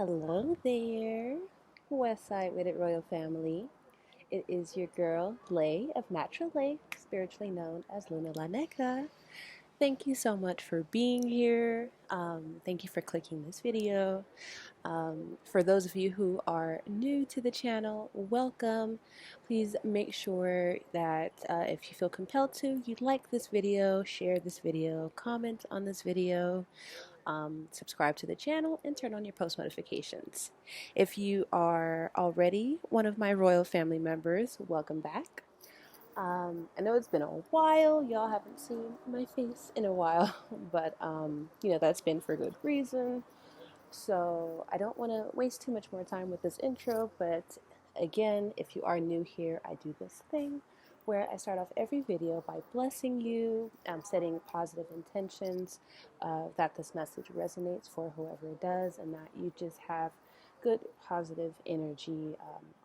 Hello there, Westside with it Royal Family. It is your girl, Lay of Natural Lay, spiritually known as Luna Laneca. Thank you so much for being here. Thank you for clicking this video. For those of you who are new to the channel, welcome. Please make sure that if you feel compelled to, you like this video, share this video, comment on this video. Subscribe to the channel and turn on your post notifications. If you are already one of my royal family members, welcome back. I know it's been a while. Y'all haven't seen my face in a while, but that's been for good reason. So I don't want to waste too much more time with this intro, but again, if you are new here, I do this thing where I start off every video by blessing you, setting positive intentions, that this message resonates for whoever it does, and that you just have good positive energy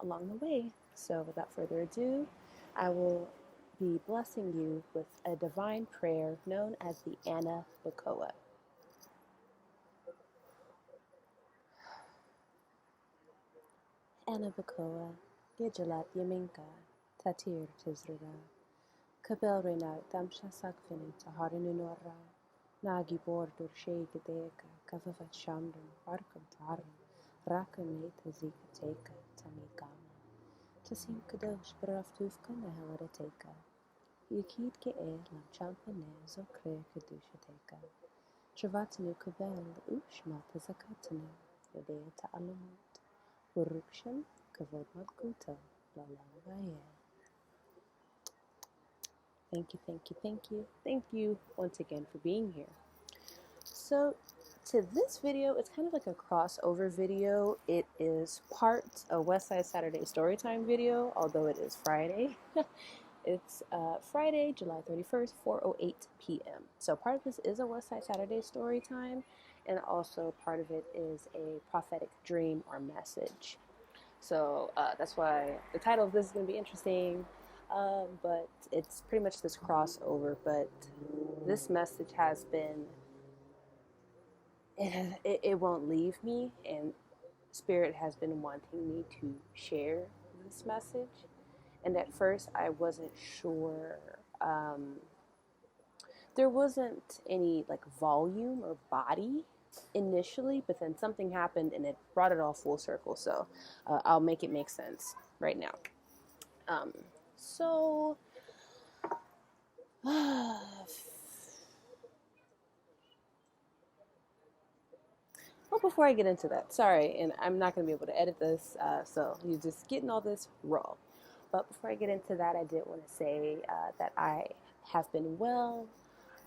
along the way. So without further ado, I will be blessing you with a divine prayer known as the Anna Bacoa. Anna Bacoa, Gijalat Yaminka, Tatir Tizrura, Kabel Rena Damsha Sakfini Taharinunora, Nagi Bordur Shagedeka, Kavavat Shamdu, Arkam Taru, Rakame Tazika Teka, Tamigama, Tasim Kadosh Braftufka Naharateka, Yakid Ke Lam Champane Zokre Kadusha Teka, Travatanu Kabel Ushma Tazakatanu, Yadea Ta'alamut, Urukshan Kavod Malkuta, Lalavaya. Thank you, thank you, thank you. Thank you once again for being here. So to this video, it's kind of like a crossover video. It is part a Westside Saturday Storytime video, although it is Friday. It's Friday, July 31st, 4:08 p.m. So part of this is a Westside Saturday Storytime, and also part of it is a prophetic dream or message. So that's why the title of this is going to be interesting. But it's pretty much this crossover. But this message has been, it won't leave me, and Spirit has been wanting me to share this message. And at first, I wasn't sure. There wasn't any like volume or body initially, but then something happened and it brought it all full circle. So I'll make it make sense right now. So well, before I get into that, sorry, and I'm not going to be able to edit this, so you're just getting all this raw. But before I get into that, I did want to say that I have been well.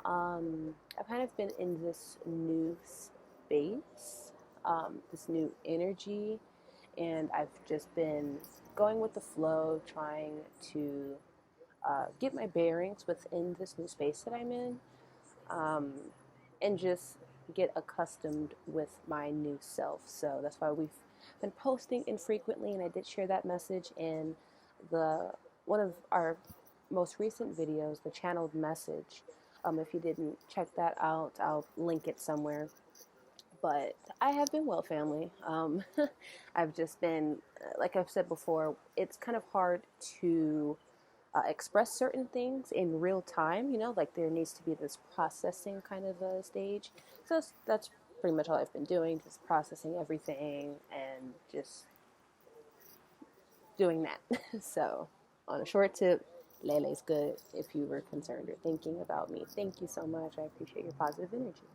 I've kind of been in this new space, this new energy, and I've just been going with the flow, trying to get my bearings within this new space that I'm in, and just get accustomed with my new self. So that's why we've been posting infrequently, and I did share that message in one of our most recent videos, the channeled message. If you didn't check that out, I'll link it somewhere. But I have been well, family. I've just been, like I've said before, it's kind of hard to express certain things in real time, like there needs to be this processing kind of a stage. So that's pretty much all I've been doing, just processing everything and just doing that. So on a short tip, Lele's good if you were concerned or thinking about me. Thank you so much. I appreciate your positive energy.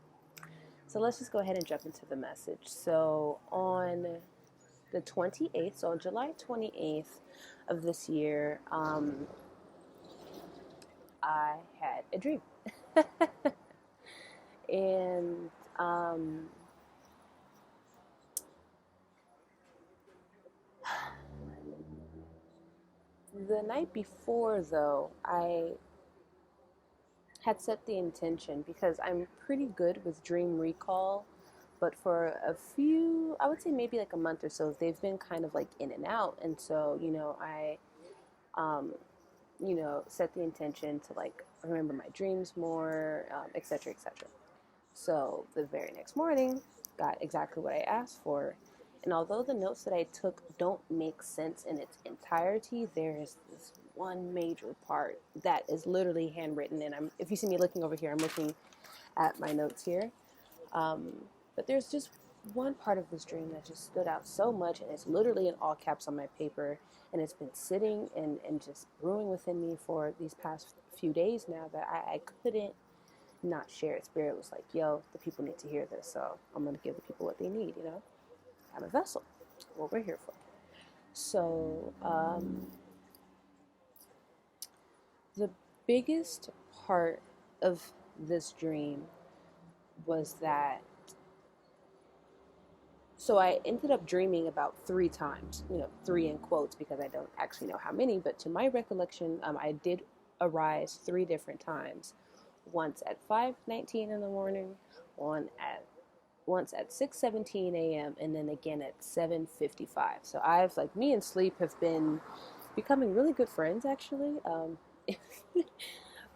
So let's just go ahead and jump into the message. So on the 28th, so on July 28th of this year, I had a dream. And the night before, though, I had set the intention, because I'm pretty good with dream recall, but for a few, I would say maybe like a month or so, they've been kind of like in and out. And so, I set the intention to like remember my dreams more, etc., etc. So the very next morning, got exactly what I asked for, And although the notes that I took don't make sense in its entirety, there is this one major part that is literally handwritten. And if you see me looking over here, I'm looking at my notes here. Um, but there's just one part of this dream that just stood out so much, and it's literally in all caps on my paper. And it's been sitting and just brewing within me for these past few days now that I couldn't not share it. Spirit was like, yo, the people need to hear this, so I'm going to give the people what they need, you know? I'm a vessel, what we're here for. So, the biggest part of this dream was that, so I ended up dreaming about 3 times, you know, 3 in quotes because I don't actually know how many, but to my recollection, I did arise 3 different times. Once at 5:19 in the morning, once at 6:17 a.m. and then again at 7:55. So I've like me and sleep have been becoming really good friends actually.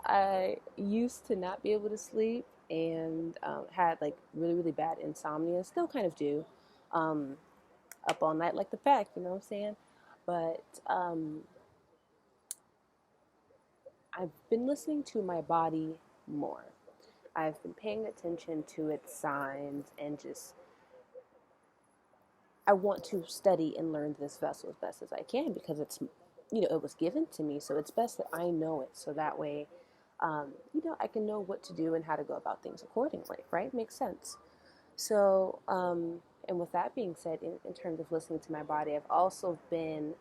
I used to not be able to sleep and had like really bad insomnia. Still kind of do. Um, Up all night like the pack, you know what I'm saying? But I've been listening to my body more. I've been paying attention to its signs and just I want to study and learn this vessel as best as I can because it's, you know, it was given to me. So it's best that I know it. So that way, you know, I can know what to do and how to go about things accordingly, right? Makes sense. So, and with that being said, in terms of listening to my body, I've also been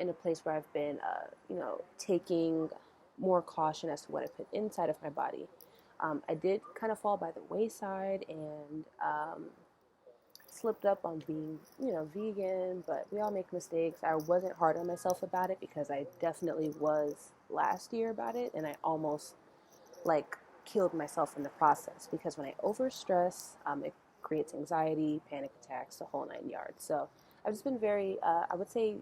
in a place where I've been, you know, taking more caution as to what I put inside of my body. I did kind of fall by the wayside and slipped up on being, you know, vegan, but we all make mistakes. I wasn't hard on myself about it because I definitely was last year about it, and I almost like killed myself in the process because when I overstress, it creates anxiety, panic attacks, the whole 9 yards. So I've just been very, I would say,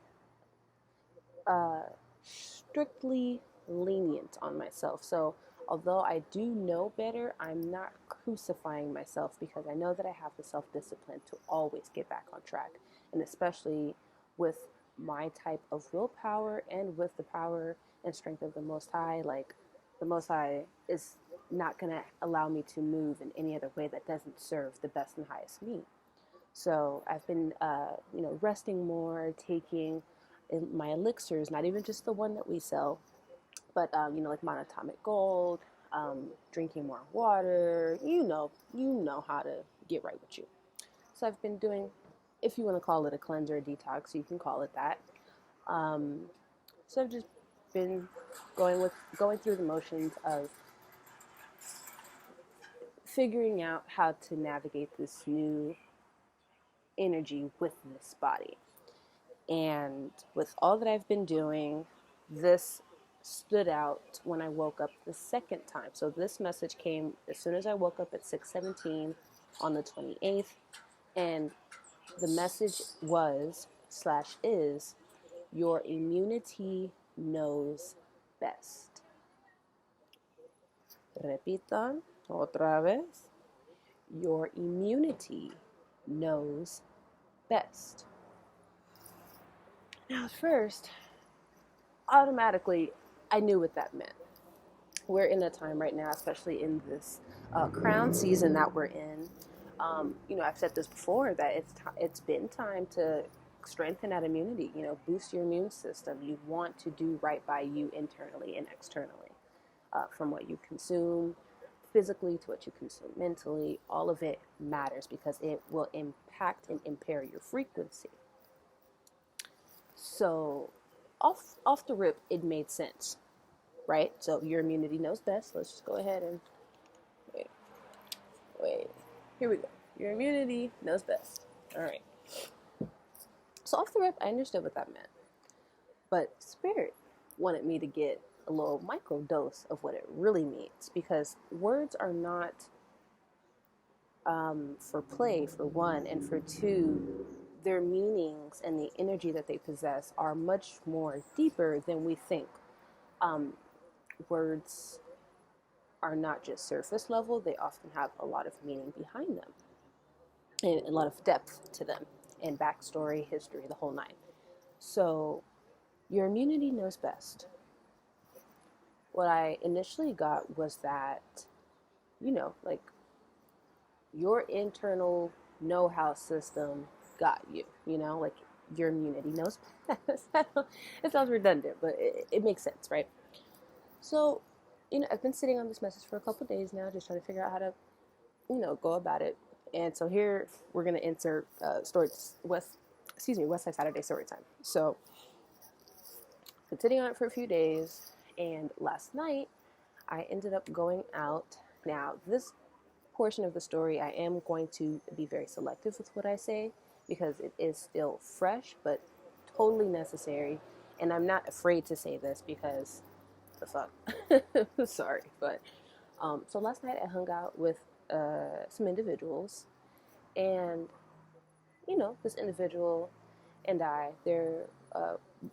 uh, strictly lenient on myself. So although I do know better, I'm not crucifying myself because I know that I have the self discipline to always get back on track. And especially with my type of willpower and with the power and strength of the Most High, like the Most High is not going to allow me to move in any other way that doesn't serve the best and highest me. So I've been, you know, resting more, taking my elixirs, not even just the one that we sell, but you know, like monatomic gold, drinking more water. You know how to get right with you. So I've been doing, if you want to call it a cleanser, a detox, you can call it that. Um, so I've just been going through the motions of figuring out how to navigate this new energy with this body. And with all that I've been doing, this stood out when I woke up the second time. So this message came as soon as I woke up at 6:17 on the 28th, and the message was slash is your immunity knows best. Repitan otra vez. Your immunity knows best. Now, at first, automatically, I knew what that meant. We're in a time right now, especially in this crown season that we're in. You know, I've said this before that it's been time to strengthen that immunity. You know, boost your immune system. You want to do right by you internally and externally, from what you consume physically to what you consume mentally. All of it matters because it will impact and impair your frequency. So, off the rip, it made sense, right? So your immunity knows best. Let's just go ahead and wait. Wait. Here we go. Your immunity knows best. All right. So off the rip, I understood what that meant. But Spirit wanted me to get a little micro dose of what it really means because words are not for play, for one, and for two, their meanings and the energy that they possess are much more deeper than we think. Um, Words are not just surface level, they often have a lot of meaning behind them and a lot of depth to them. and backstory, history, the whole nine. So your immunity knows best. What I initially got was that, like your internal know-how system got you, like your immunity knows best. It sounds redundant, but it makes sense, right? So, I've been sitting on this message for a couple days now, just trying to figure out how to, go about it. And so here we're gonna insert West Side Saturday story time. So, been sitting on it for a few days, and last night I ended up going out. Now, this portion of the story, I am going to be very selective with what I say because it is still fresh, but totally necessary. And I'm not afraid to say this because the fuck. Sorry, but so last night I hung out with some individuals, and this individual and there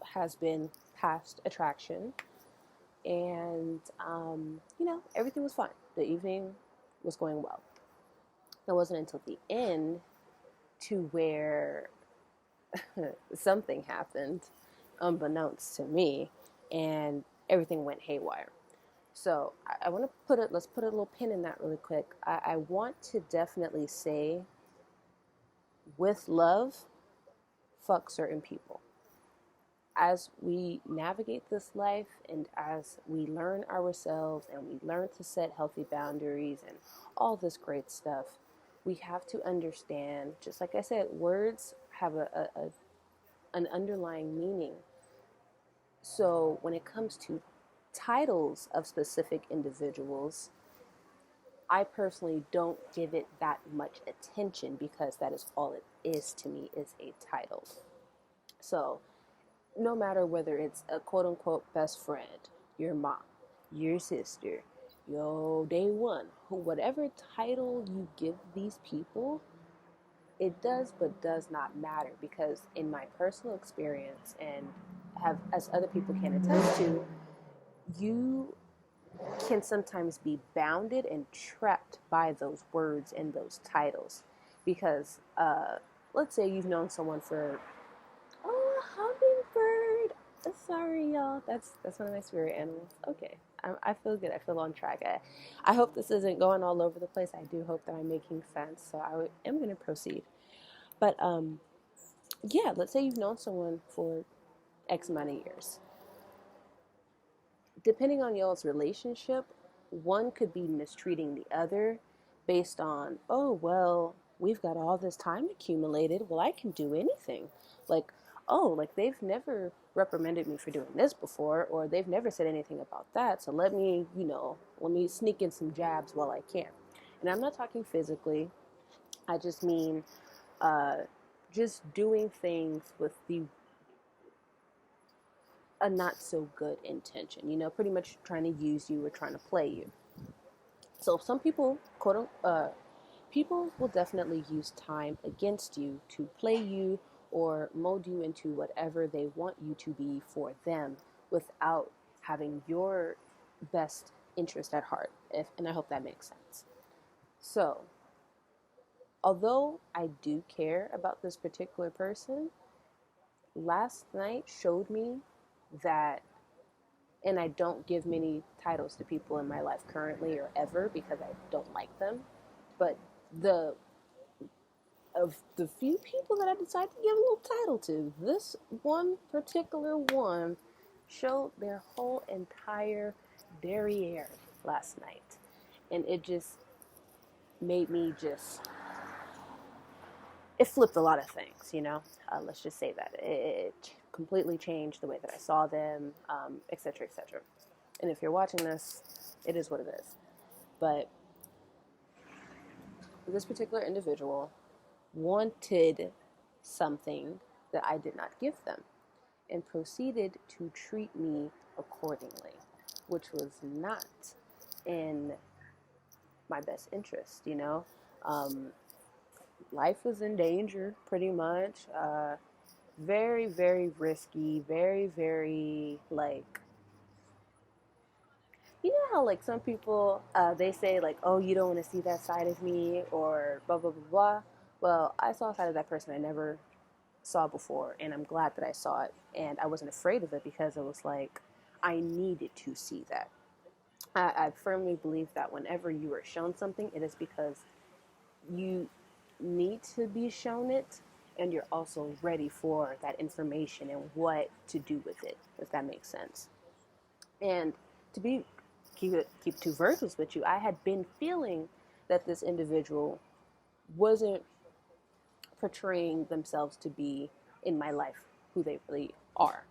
has been past attraction, and everything was fine. The evening was going well. It wasn't until the end to where something happened, unbeknownst to me, and everything went haywire. So I want to let's put a little pin in that really quick. I want to definitely say, with love, fuck certain people. As we navigate this life and as we learn ourselves and we learn to set healthy boundaries and all this great stuff, we have to understand, just like I said, words have an underlying meaning. So when it comes to titles of specific individuals, I personally don't give it that much attention because that is all it is to me, is a title. So no matter whether it's a quote unquote best friend, your mom, your sister, your day one, whatever title you give these people, it does but does not matter, because in my personal experience, and have as other people can attest to, you can sometimes be bounded and trapped by those words and those titles. Because let's say you've known someone for, oh, hummingbird. Sorry, y'all. That's one of my spirit animals. Okay, I feel good. I feel on track. I hope this isn't going all over the place. I do hope that I'm making sense. So am going to proceed. But yeah, let's say you've known someone for X amount of years. Depending on y'all's relationship, one could be mistreating the other based on, oh, well, we've got all this time accumulated. Well, I can do anything. Like, oh, like they've never reprimanded me for doing this before, or they've never said anything about that. So let me sneak in some jabs while I can. And I'm not talking physically. I just mean just doing things with a not so good intention, pretty much trying to use you or trying to play you. So some people, people will definitely use time against you to play you or mold you into whatever they want you to be for them, without having your best interest at heart. And I hope that makes sense. So, although I do care about this particular person, last night showed me that, and I don't give many titles to people in my life currently or ever because I don't like them, but of the few people that I decided to give a little title to, this one particular one showed their whole entire derriere last night. And it just made me it flipped a lot of things, let's just say that. It completely changed the way that I saw them, et cetera, et cetera. And if you're watching this, it is what it is. But this particular individual wanted something that I did not give them and proceeded to treat me accordingly, which was not in my best interest, Life was in danger, pretty much. Very, very risky, very, very, like, how, like, some people, they say, like, oh, you don't want to see that side of me, or blah, blah, blah, blah. Well, I saw a side of that person I never saw before, and I'm glad that I saw it, and I wasn't afraid of it because it was like I needed to see that. I firmly believe that whenever you are shown something, it is because you need to be shown it, and you're also ready for that information and what to do with it, if that makes sense. And to be keep two verses with you, I had been feeling that this individual wasn't portraying themselves to be in my life who they really are.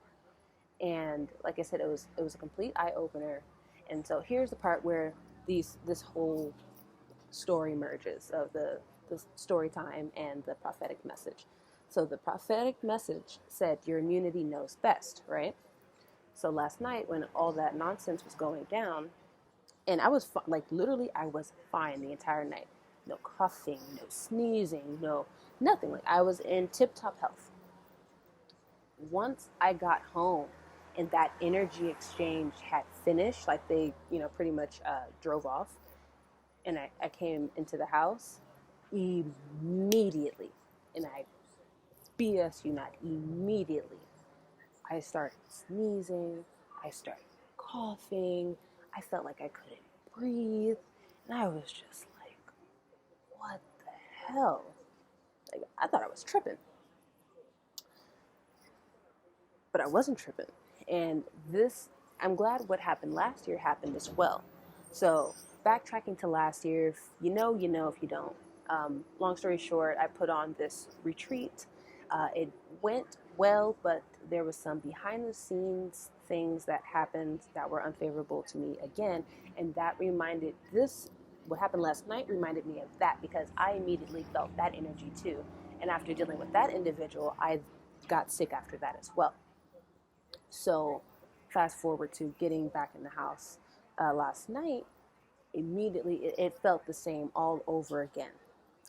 And like I said, it was a complete eye opener. And so here's the part where this whole story merges of the story time and the prophetic message. So the prophetic message said your immunity knows best, right? So last night when all that nonsense was going down, and I was like literally I was fine the entire night. No coughing, no sneezing, no nothing. Like I was in tip-top health. Once I got home and that energy exchange had finished, like they, pretty much drove off, and I came into the house immediately, and I BS you not, immediately, I started sneezing, I started coughing, I felt like I couldn't breathe, and I was just like, what the hell? Like, I thought I was tripping. But I wasn't tripping. And I'm glad what happened last year happened as well. So backtracking to last year, if you know, you know, if you don't. Long story short, I put on this retreat. It went well, but there was some behind the scenes things that happened that were unfavorable to me again. And that what happened last night reminded me of that because I immediately felt that energy too. And after dealing with that individual, I got sick after that as well. So, fast forward to getting back in the house last night, immediately it felt the same all over again.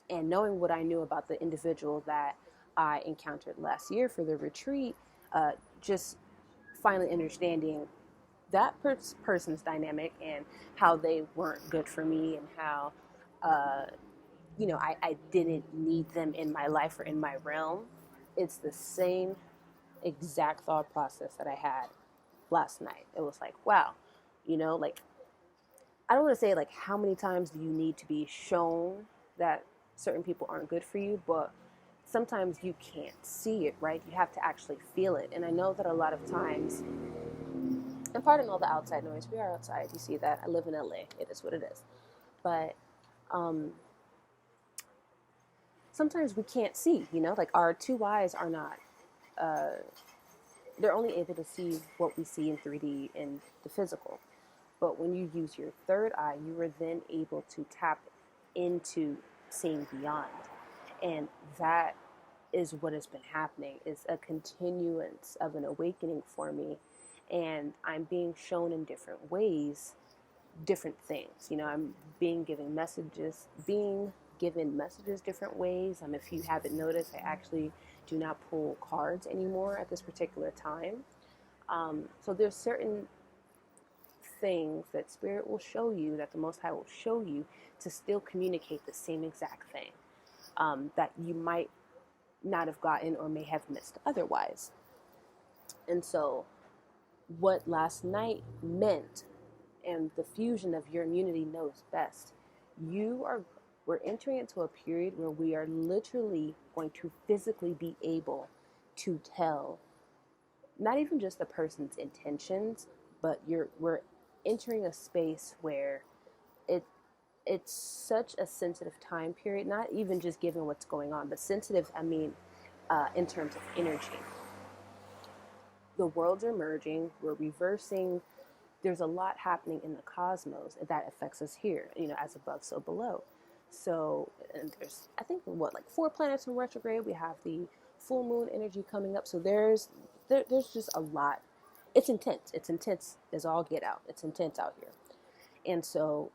And knowing what I knew about the individual that I encountered last year for the retreat, just finally understanding that person's dynamic and how they weren't good for me and how, I didn't need them in my life or in my realm. It's the same exact thought process that I had last night. It was like, wow, like I don't want to say like how many times do you need to be shown that certain people aren't good for you, but sometimes you can't see it, right? You have to actually feel it. And I know that a lot of times, and pardon all the outside noise, we are outside. You see that? I live in LA. It is what it is. But sometimes we can't see, like our two eyes are not they're only able to see what we see in 3D in the physical. But when you use your third eye, you are then able to tap into seeing beyond. And that is what has been happening. It's a continuance of an awakening for me. And I'm being shown in different ways, different things. I'm being given messages different ways. If you haven't noticed, I actually do not pull cards anymore at this particular time. So there's certain things that Spirit will show you, that the Most High will show you to still communicate the same exact thing that you might not have gotten or may have missed otherwise. And so what last night meant, and the fusion of your immunity knows best, we're entering into a period where we are literally going to physically be able to tell not even just the person's intentions, but we're entering a space where it's such a sensitive time period, not even just given what's going on, but sensitive, in terms of energy. The worlds are merging, we're reversing, there's a lot happening in the cosmos that affects us here, as above, so below. So, and there's, I think, like 4 planets in retrograde. We have the full moon energy coming up. So there's just a lot. It's intense. It's intense as all get out. It's intense out here. And so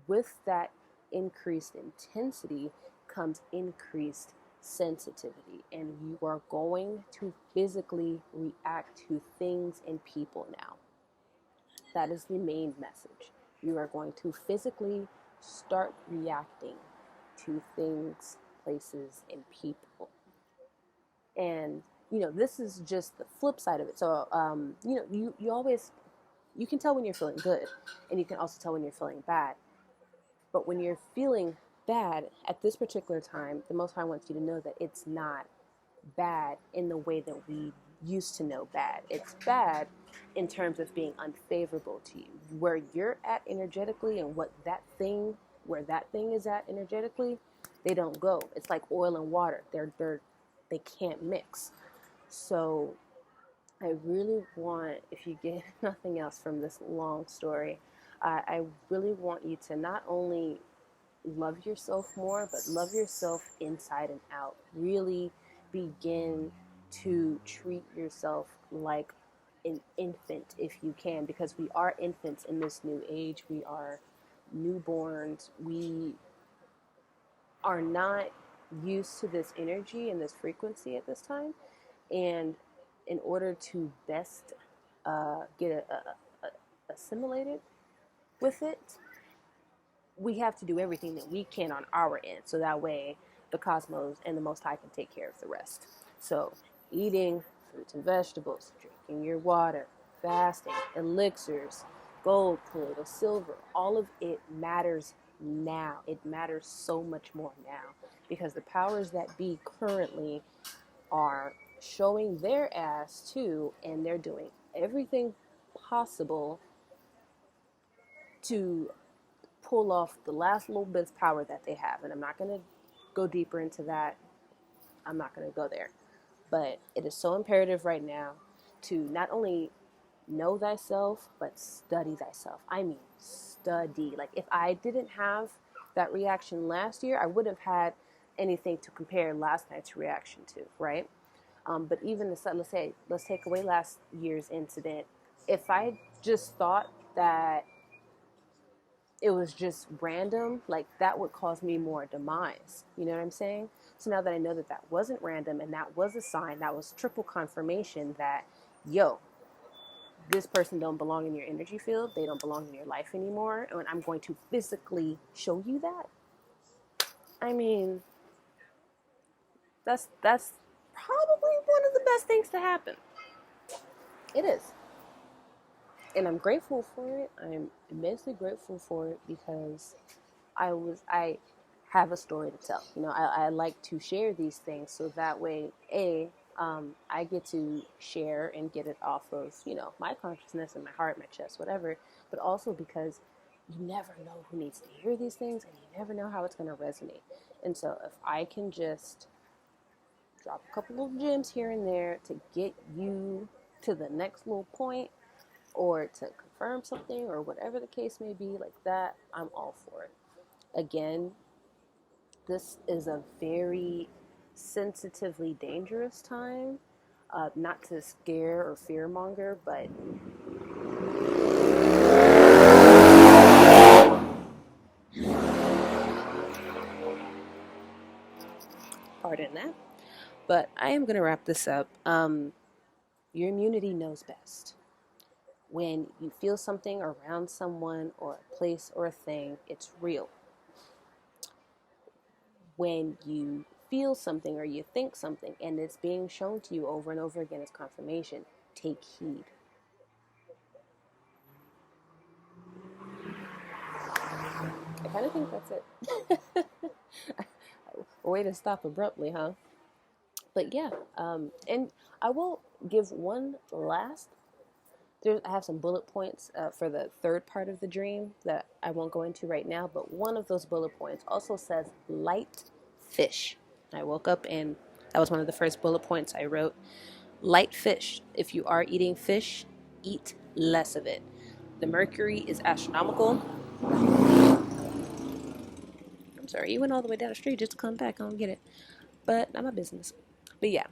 with that increased intensity comes increased sensitivity. And you are going to physically react to things and people now. That is the main message. You are going to physically start reacting to things, places, and people. And this is just the flip side of it. So you always, you can tell when you're feeling good, and you can also tell when you're feeling bad. But when you're feeling bad at this particular time, the Most High wants you to know that it's not bad in the way that we used to know bad. It's bad in terms of being unfavorable to you. Where you're at energetically and where that thing is at energetically, they don't go. It's like oil and water. They can't mix. So I really want, if you get nothing else from this long story, I really want you to not only love yourself more, but love yourself inside and out. Really begin to treat yourself like an infant if you can, because we are infants in this new age. We are newborns. We are not used to this energy and this frequency at this time. And in order to best get assimilated with it, we have to do everything that we can on our end, so that way the cosmos and the Most High can take care of the rest. So eating fruits and vegetables, drinking your water, fasting, elixirs, gold, colloidal silver, all of it matters now. It matters so much more now, because the powers that be currently are showing their ass too, and they're doing everything possible to pull off the last little bit of power that they have. And I'm not going to go deeper into that. I'm not going to go there. But it is so imperative right now to not only know thyself, but study thyself. I mean, study. Like, if I didn't have that reaction last year, I wouldn't have had anything to compare last night's reaction to, right? But even let's take away last year's incident. If I just thought that it was just random, like, that would cause me more demise. You know what I'm saying? So now that I know that that wasn't random, and that was a sign, that was triple confirmation that, yo, this person don't belong in your energy field. They don't belong in your life anymore. And I'm going to physically show you that. I mean, that's probably one of the best things to happen. It is. And I'm grateful for it. I'm immensely grateful for it, because I have a story to tell. I like to share these things, so that way, I get to share and get it off of, my consciousness and my heart, my chest, whatever. But also because you never know who needs to hear these things, and you never know how it's going to resonate. And so if I can just drop a couple of gems here and there to get you to the next little point, or to confirm something, or whatever the case may be, like that, I'm all for it. Again, this is a very sensitively dangerous time. Not to scare or fearmonger, but pardon that. But I am going to wrap this up. Your immunity knows best. When you feel something around someone or a place or a thing, it's real. When you feel something or you think something and it's being shown to you over and over again as confirmation, take heed. I kind of think that's it. Way to stop abruptly, huh? But yeah, and I will give one last. I have some bullet points for the third part of the dream that I won't go into right now, but one of those bullet points also says light fish. I woke up and that was one of the first bullet points I wrote. Light fish. If you are eating fish, eat less of it. The mercury is astronomical. I'm sorry, you went all the way down the street just to come back. I don't get it. But not my business. But yeah,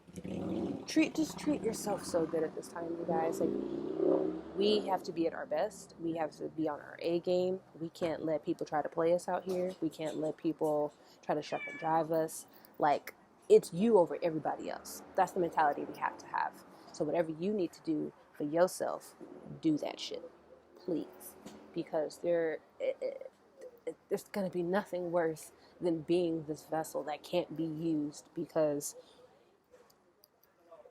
just treat yourself so good at this time, you guys. Like, we have to be at our best. We have to be on our A game. We can't let people try to play us out here. We can't let people try to shuck and drive us. Like, it's you over everybody else. That's the mentality we have to have. So whatever you need to do for yourself, do that shit, please, because there's gonna be nothing worse than being this vessel that can't be used because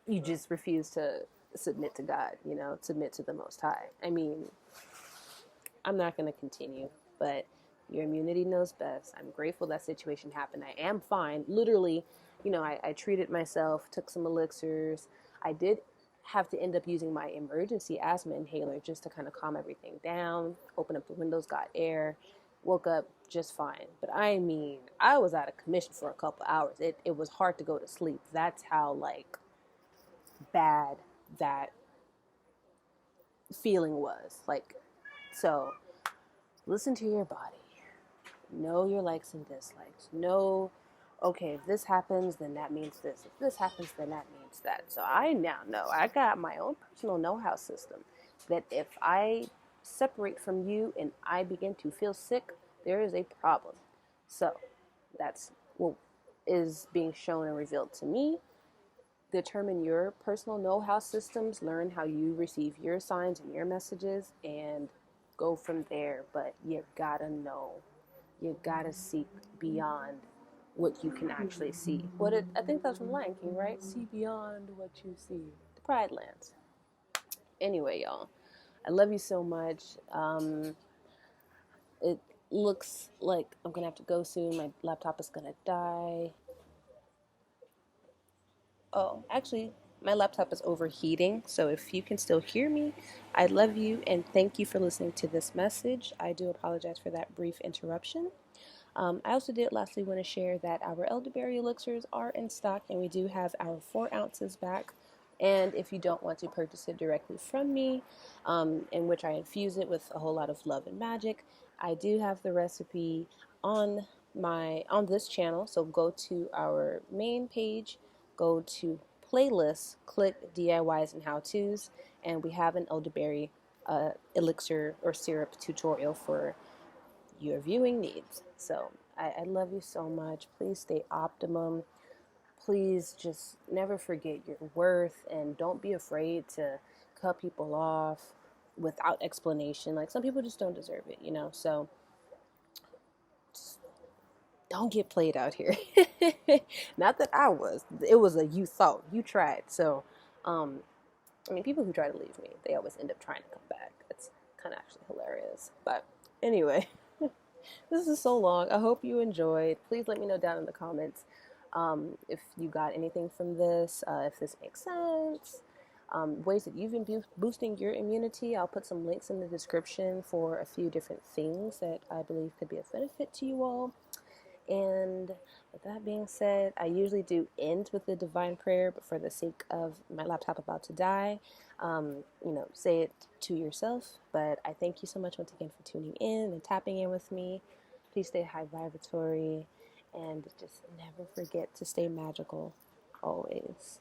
you just refuse to submit to God, you know, submit to the Most High. I mean, I'm not going to continue, but your immunity knows best. I'm grateful that situation happened. I am fine. Literally, you know, I treated myself, took some elixirs. I did have to end up using my emergency asthma inhaler just to kind of calm everything down, open up the windows, got air, woke up just fine. But I mean, I was out of commission for a couple hours. It was hard to go to sleep. That's how, like, bad that feeling was. Like, so listen to your body. Know your likes and dislikes. Know, okay, if this happens, then that means this. If this happens, then that means that. So I now know I got my own personal know-how system that if I separate from you and I begin to feel sick, there is a problem. So that's what is being shown and revealed to me. Determine your personal know-how systems, learn how you receive your signs and your messages, and go from there. But you gotta know, you gotta seek beyond what you can actually see. I think that's from Lion King, right? See beyond what you see. The Pride Lands. Anyway, y'all, I love you so much. It looks like I'm gonna have to go soon. My laptop is gonna die. Oh, actually, my laptop is overheating, so if you can still hear me, I love you and thank you for listening to this message. I do apologize for that brief interruption. I also did lastly want to share that our elderberry elixirs are in stock and we do have our 4 ounces back. And if you don't want to purchase it directly from me, in which I infuse it with a whole lot of love and magic, I do have the recipe on this channel. So go to our main page, go to playlists, click DIYs and how-tos, and we have an elderberry elixir or syrup tutorial for your viewing needs. So I love you so much. Please stay optimum. Please just never forget your worth and don't be afraid to cut people off without explanation. Like, some people just don't deserve it, you know? So just don't get played out here. Not that I was. It was a you thought. You tried. So, I mean, people who try to leave me, they always end up trying to come back. It's kind of actually hilarious. But anyway. This is so long. I hope you enjoyed. Please let me know down in the comments if you got anything from this, if this makes sense, ways that you've been boosting your immunity. I'll put some links in the description for a few different things that I believe could be of benefit to you all. And with that being said, I usually do end with the divine prayer, but for the sake of my laptop about to die, say it to yourself. But I thank you so much once again for tuning in and tapping in with me. Please stay high vibratory and just never forget to stay magical always.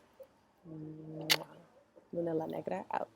Luna La Negra out.